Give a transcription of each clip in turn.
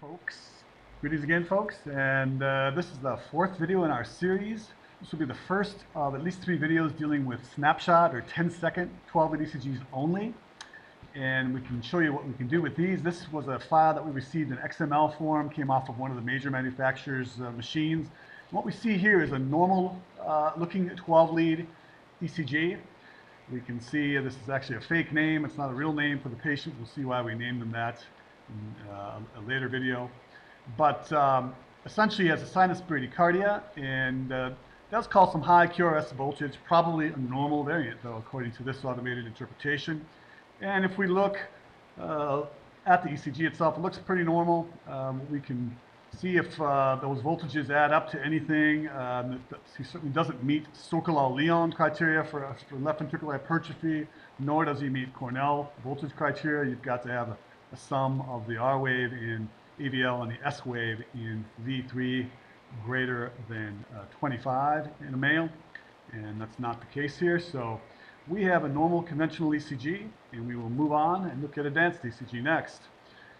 Folks, greetings again, folks, and this is the fourth video in our series. This will be the first of at least 3 videos dealing with snapshot or 10-second 12-lead ECGs only, and we can show you what we can do with these. This was a file that we received in XML form, came off of one of the major manufacturers' machines. And what we see here is a normal looking 12-lead ECG. We can see this is actually a fake name. It's not a real name for the patient. We'll see why we named them that in a later video. But essentially has a sinus bradycardia and does cause some high QRS voltage, probably a normal variant though, according to this automated interpretation. And if we look at the ECG itself, it looks pretty normal. We can see if those voltages add up to anything. He certainly doesn't meet Sokolow-Lyon criteria for left ventricular hypertrophy, nor does he meet Cornell voltage criteria. You've got to have a sum of the R wave in AVL and the S wave in V3 greater than 25 in a male, and that's not the case here. So we have a normal conventional ECG, and we will move on and look at advanced ECG next.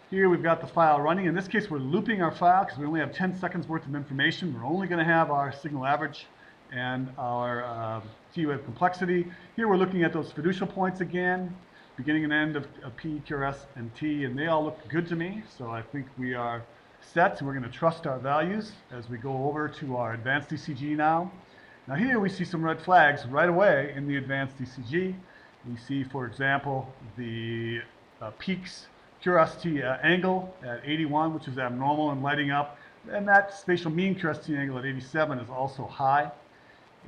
Here we've got the file running. In this case, we're looping our file because we only have 10 seconds worth of information. We're only going to have our signal average and our T-wave complexity. Here we're looking at those fiducial points again, beginning and end of P, QRS, and T, and they all look good to me. So I think we are set, and we're going to trust our values as we go over to our advanced ECG now. Now here we see some red flags right away in the advanced ECG. We see, for example, the peaks QRST angle at 81, which is abnormal and lighting up, and that spatial mean QRST angle at 87 is also high.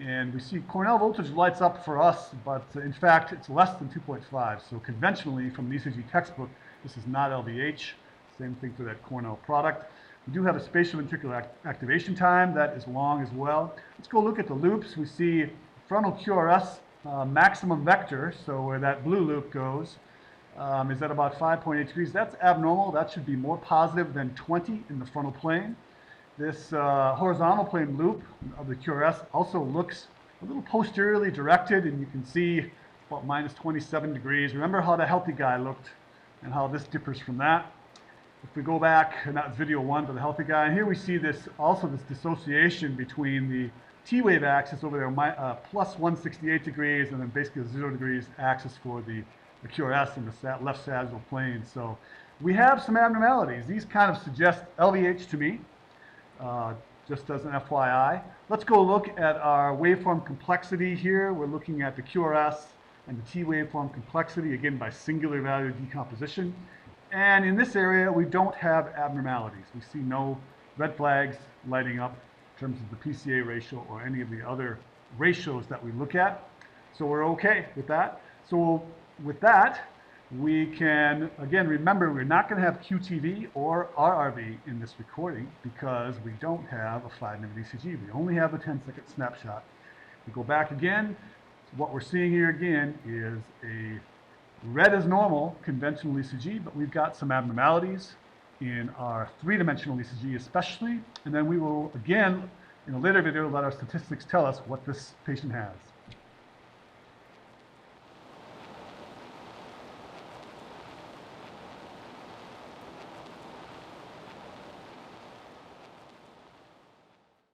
And we see Cornell voltage lights up for us, but in fact it's less than 2.5. So conventionally from the ECG textbook, this is not LVH. Same thing for that Cornell product. We do have a spatial ventricular activation time that is long as well. Let's go look at the loops. We see frontal QRS maximum vector, so where that blue loop goes, is at about 5.8 degrees. That's abnormal. That should be more positive than 20 in the frontal plane. This horizontal plane loop of the QRS also looks a little posteriorly directed, and you can see about minus 27 degrees. Remember how the healthy guy looked and how this differs from that. If we go back, and that was video 1 for the healthy guy, and here we see this dissociation between the T-wave axis over there, plus 168 degrees, and then basically 0 degrees axis for the QRS in the left sagittal plane. So we have some abnormalities. These kind of suggest LVH to me, just as an FYI. Let's go look at our waveform complexity here. We're looking at the QRS and the T waveform complexity, again by singular value decomposition. And in this area, we don't have abnormalities. We see no red flags lighting up in terms of the PCA ratio or any of the other ratios that we look at. So we're okay with that. So with that, we can, again, remember we're not going to have QTV or RRV in this recording because we don't have a 5-minute ECG. We only have a 10-second snapshot. We go back again. What we're seeing here again is a red as normal conventional ECG, but we've got some abnormalities in our 3-dimensional ECG especially, and then we will again in a later video let our statistics tell us what this patient has.